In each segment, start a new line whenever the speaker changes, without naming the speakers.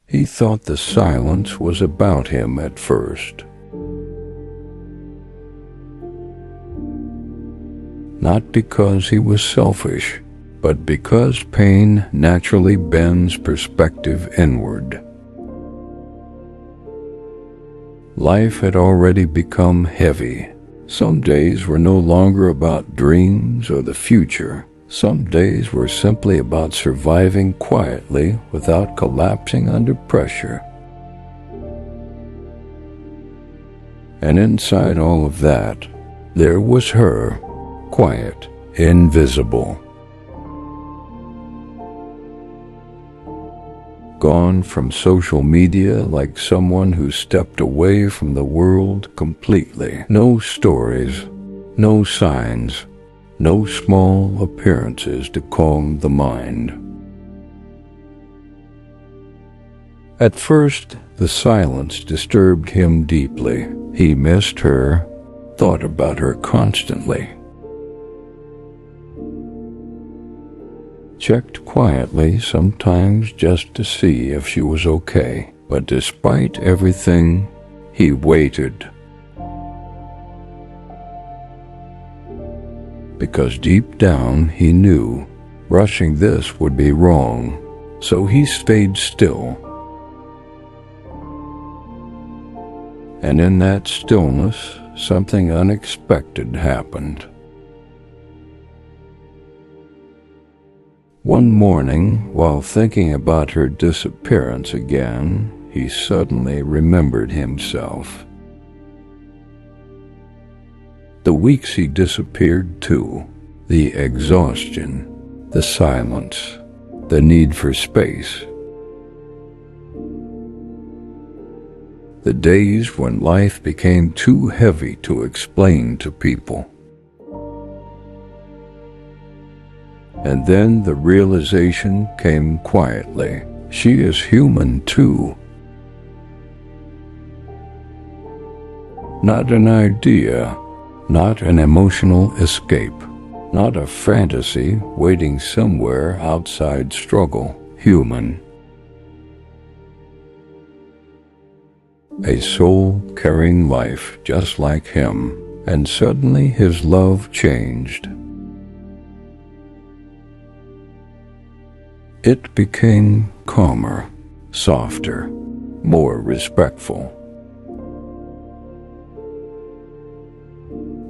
He thought the silence was about him at first. Not because he was selfish, but because pain naturally bends perspective inward. Life had already become heavy. Some days were no longer about dreams or the future. Some days were simply about surviving quietly without collapsing under pressure. And inside all of that, there was her, quiet, invisible. Gone from social media like someone who stepped away from the world completely. No stories, no signs, no small appearances to calm the mind. At first, the silence disturbed him deeply. He missed her, thought about her constantly. Checked quietly sometimes just to see if she was okay. But despite everything, he waited. Because deep down he knew rushing this would be wrong, so he stayed still. And in that stillness, something unexpected happened. One morning, while thinking about her disappearance again, he suddenly remembered himself. The weeks he disappeared too, the exhaustion, the silence, the need for space. The days when life became too heavy to explain to people. And then the realization came quietly. She is human too. Not an idea, not an emotional escape, not a fantasy waiting somewhere outside struggle. Human. A soul carrying life just like him, and suddenly his love changed. It became calmer, softer, more respectful.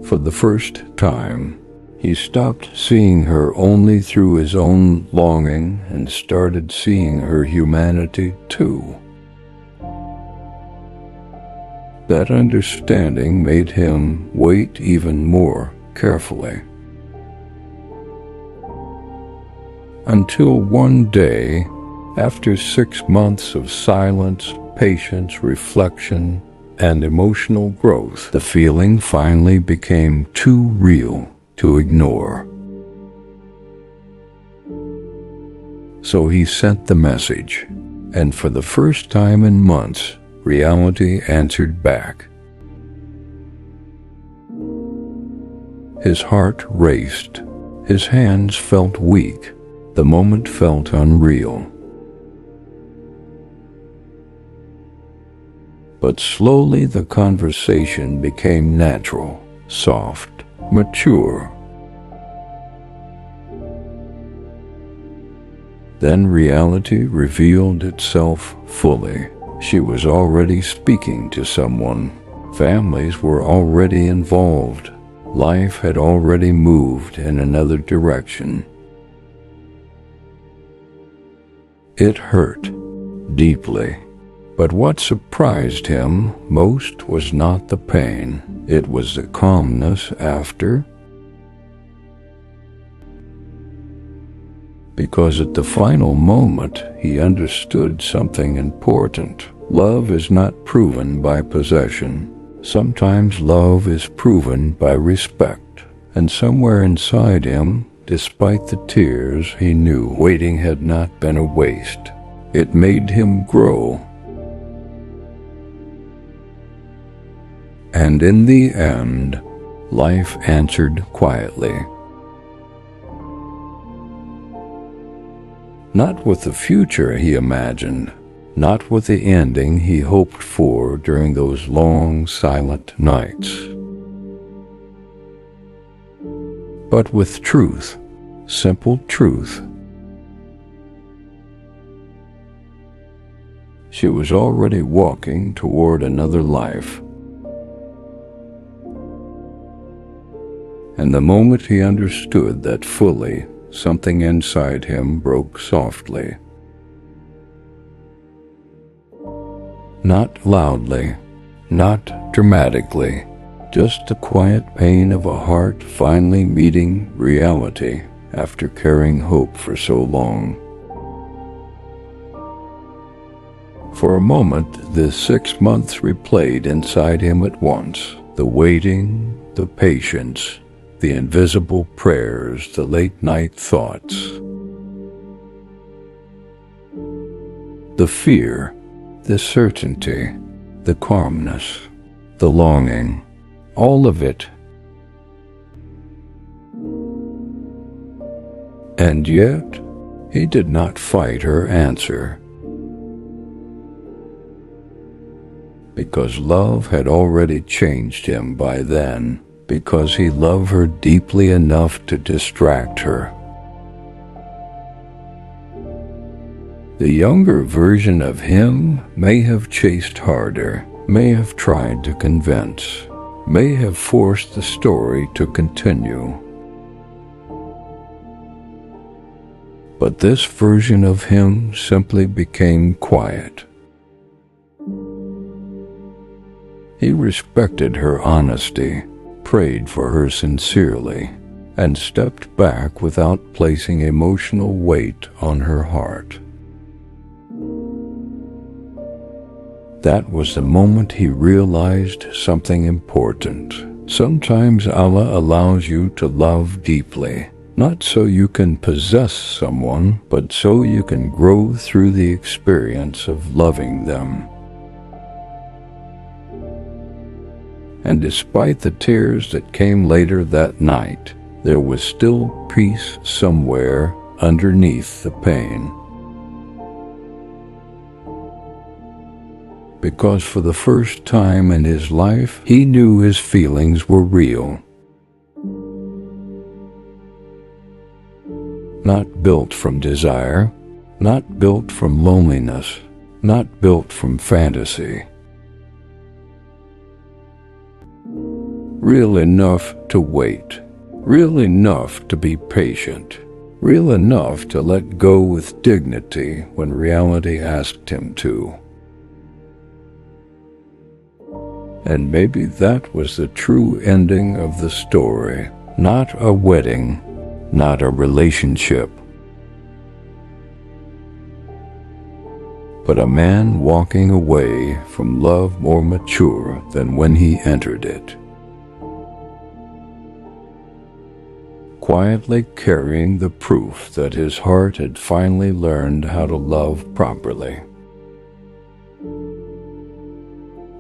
For the first time, he stopped seeing her only through his own longing and started seeing her humanity too. That understanding made him wait even more carefully. Until one day, after 6 months of silence, patience, reflection, and emotional growth, the feeling finally became too real to ignore. So he sent the message, and for the first time in months, reality answered back. His heart raced, his hands felt weak. The moment felt unreal. But slowly the conversation became natural, soft, mature. Then reality revealed itself fully. She was already speaking to someone. Families were already involved. Life had already moved in another direction. It hurt deeply, but what surprised him most was not the pain, it was the calmness after. Because at the final moment, he understood something important. Love is not proven by possession. Sometimes love is proven by respect, and somewhere inside him, despite the tears, he knew waiting had not been a waste. It made him grow. And in the end, life answered quietly. Not with the future he imagined, not with the ending he hoped for during those long, silent nights, but with truth, simple truth. She was already walking toward another life. And the moment he understood that fully, something inside him broke softly. Not loudly, not dramatically, just the quiet pain of a heart finally meeting reality after carrying hope for so long. For a moment, the 6 months replayed inside him at once. The waiting, the patience, the invisible prayers, the late-night thoughts. The fear, the certainty, the calmness, the longing, all of it. And yet, he did not fight her answer, because love had already changed him by then, because he loved her deeply enough to distract her. The younger version of him may have chased harder, may have tried to convince, may have forced the story to continue. But this version of him simply became quiet. He respected her honesty, prayed for her sincerely, and stepped back without placing emotional weight on her heart. That was the moment he realized something important. Sometimes Allah allows you to love deeply, not so you can possess someone, but so you can grow through the experience of loving them. And despite the tears that came later that night, there was still peace somewhere underneath the pain. Because for the first time in his life, he knew his feelings were real. Not built from desire, not built from loneliness, not built from fantasy. Real enough to wait, real enough to be patient, real enough to let go with dignity when reality asked him to. And maybe that was the true ending of the story. Not a wedding, not a relationship, but a man walking away from love more mature than when he entered it, quietly carrying the proof that his heart had finally learned how to love properly.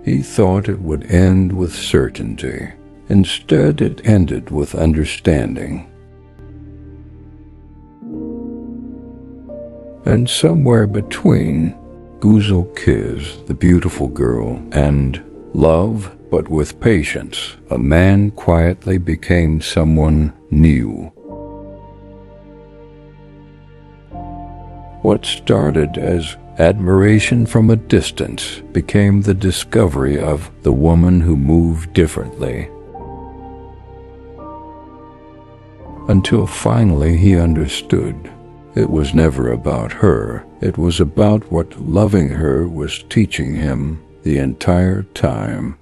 He thought it would end with certainty. Instead, it ended with understanding. And somewhere between Guzel Kiz, the beautiful girl, and love, but with patience, a man quietly became someone new. What started as admiration from a distance became the discovery of the woman who moved differently. Until finally he understood. It was never about her. It was about what loving her was teaching him the entire time.